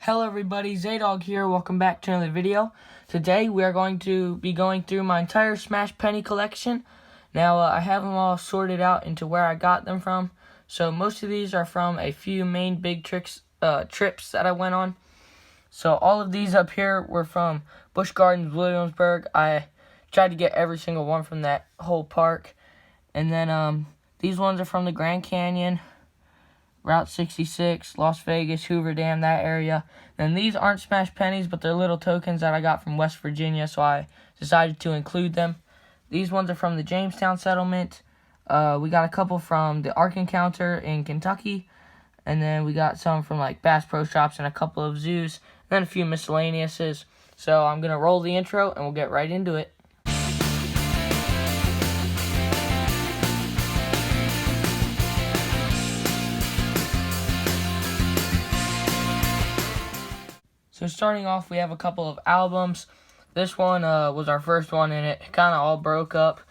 Hello everybody, Zaydog here. Welcome back to another video. Today we are going to be going through my entire Smash Penny collection. Now I have them all sorted out into where I got them from. So most of these are from a few main big trips that I went on. So all of these up here were from Busch Gardens, Williamsburg. I tried to get every single one from that whole park. And then these ones are from the Grand Canyon, Route 66, Las Vegas, Hoover Dam, that area. And these aren't Smash Pennies, but they're little tokens that I got from West Virginia, so I decided to include them. These ones are from the Jamestown settlement. We got a couple from the Ark Encounter in Kentucky. And then we got some from like Bass Pro Shops and a couple of zoos. And then a few miscellaneouses. So I'm going to roll the intro and we'll get right into it. So starting off, we have a couple of albums. This one was our first one, and it kind of all broke up.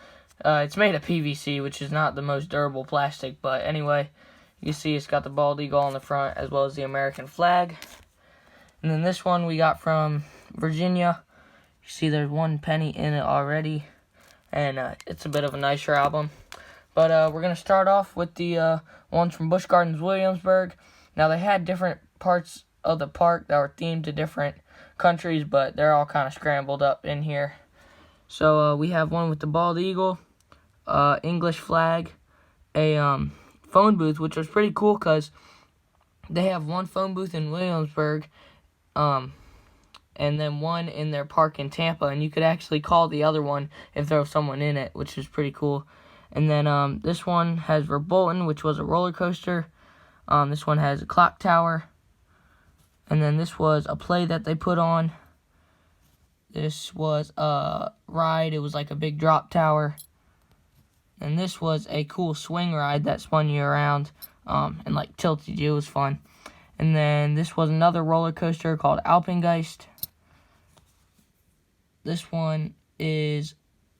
It's made of PVC, which is not the most durable plastic, but anyway, you see it's got the bald eagle on the front as well as the American flag. And then this one we got from Virginia. You see there's 1 penny in it already, and it's a bit of a nicer album. But we're going to start off with the ones from Busch Gardens, Williamsburg. Now they had different parts of the park that were themed to different countries, but they're all kind of scrambled up in here. So we have one with the bald eagle, English flag, a phone booth, which was pretty cool because they have one phone booth in Williamsburg, and then one in their park in Tampa, and you could actually call the other one if there was someone in it, which is pretty cool. And then this one has Verbolten, which was a roller coaster. This one has a clock tower. And then this was a play that they put on. This was a ride. It was like a big drop tower. And this was a cool swing ride that spun you around and like tilted you. It was fun. And then this was another roller coaster called Alpengeist. This one is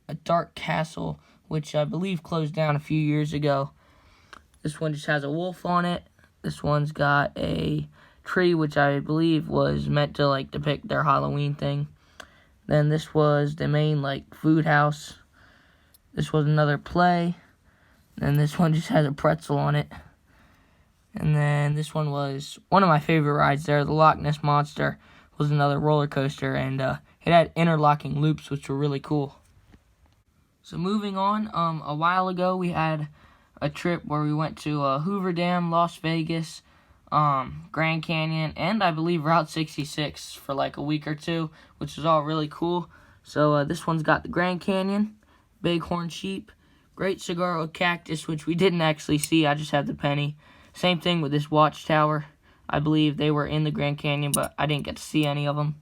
a dark castle, which I believe closed down a few years ago. This one just has a wolf on it. This one's got a tree, which I believe was meant to like depict their Halloween thing. Then this was the main like food house. This was another play. And this one just has a pretzel on it. And then this one was one of my favorite rides there. The Loch Ness Monster was another roller coaster, and it had interlocking loops, which were really cool. So moving on, a while ago we had a trip where we went to Hoover Dam, Las Vegas, Grand Canyon, and I believe Route 66 for like a week or two, which is all really cool. So this one's got the Grand Canyon, Bighorn Sheep, Great Saguaro Cactus, which we didn't actually see. I just had the penny. Same thing with this watchtower. I believe they were in the Grand Canyon, but I didn't get to see any of them.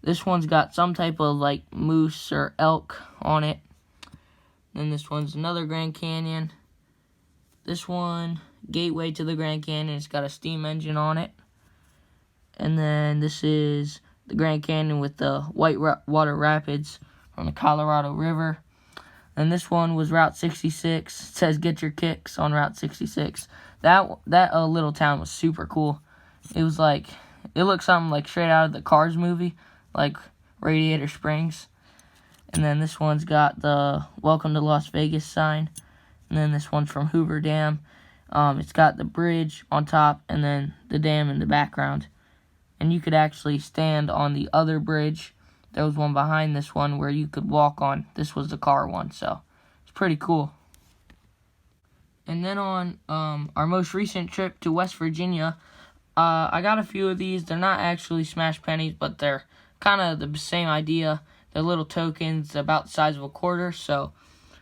This one's got some type of like moose or elk on it. Then this one's another Grand Canyon. This one, gateway to the Grand Canyon. It's got a steam engine on it. And then this is the Grand Canyon with the whitewater rapids from the Colorado River. And this one was Route 66. It says get your kicks on Route 66. That little town was super cool. It was like, it looked something like straight out of the Cars movie, like Radiator Springs. And then this one's got the Welcome to Las Vegas sign. And then this one's from Hoover Dam. It's got the bridge on top and then the dam in the background. And you could actually stand on the other bridge. There was one behind this one where you could walk on. This was the car one, so it's pretty cool. And then on our most recent trip to West Virginia, I got a few of these. They're not actually Smash Pennies, but they're kind of the same idea. They're little tokens about the size of a quarter, so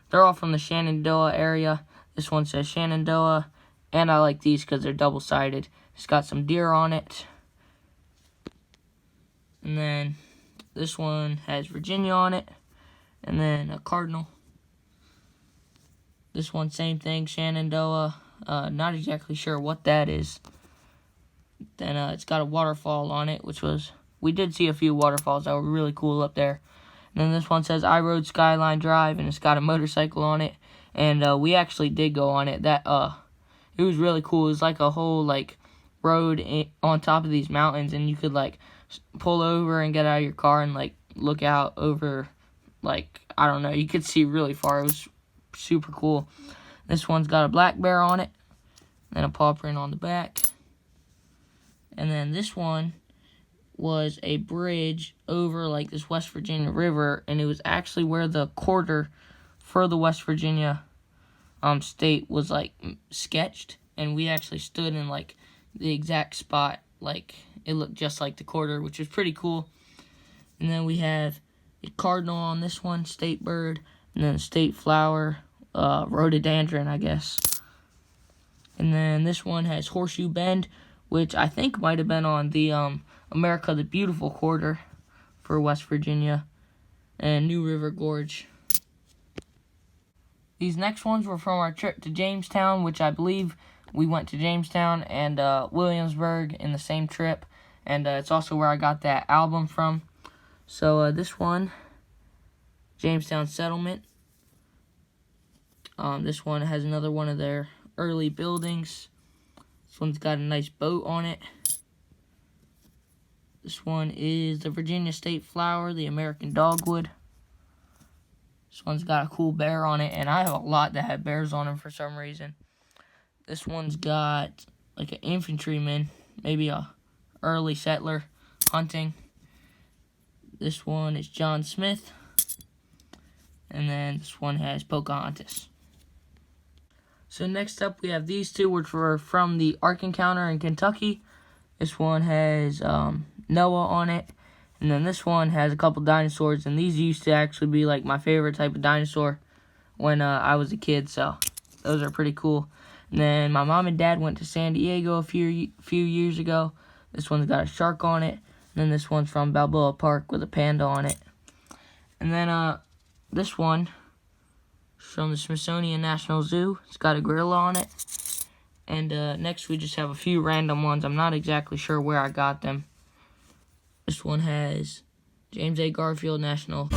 they're all from the Shenandoah area. This one says Shenandoah, and I like these because they're double-sided. It's got some deer on it. And then this one has Virginia on it, and then a cardinal. This one, same thing, Shenandoah. Not exactly sure what that is. Then it's got a waterfall on it, which was, we did see a few waterfalls that were really cool up there. And then this one says I Rode Skyline Drive, and it's got a motorcycle on it. And we actually did go on it. It was really cool. It was like a whole like rode on top of these mountains, and you could like pull over and get out of your car and like look out over, like, I don't know, you could see really far. It was super cool. This one's got a black bear on it and a paw print on the back. And then this one was a bridge over like this West Virginia river, and it was actually where the quarter for the West Virginia state was like sketched, and we actually stood in like the exact spot, like it looked just like the quarter, which was pretty cool. And then we have a cardinal on this one, state bird, and then a state flower, rhododendron, I guess. And then this one has Horseshoe Bend, which I think might have been on the America the Beautiful quarter for West Virginia, and New River Gorge. These next ones were from our trip to Jamestown, which I believe we went to Jamestown and Williamsburg in the same trip, and it's also where I got that album from. So this one, Jamestown Settlement. This one has another one of their early buildings. This one's got a nice boat on it. This one is the Virginia State Flower, the American Dogwood. This one's got a cool bear on it, and I have a lot that have bears on them for some reason. This one's got like an infantryman, maybe a early settler hunting. This one is John Smith. And then this one has Pocahontas. So next up we have these two, which were from the Ark Encounter in Kentucky. This one has Noah on it. And then this one has a couple dinosaurs. And these used to actually be like my favorite type of dinosaur when I was a kid. So those are pretty cool. And then my mom and dad went to San Diego a few years ago. This one's got a shark on it. And then this one's from Balboa Park with a panda on it. And then this one is from the Smithsonian National Zoo. It's got a gorilla on it. And next we just have a few random ones. I'm not exactly sure where I got them. This one has James A. Garfield National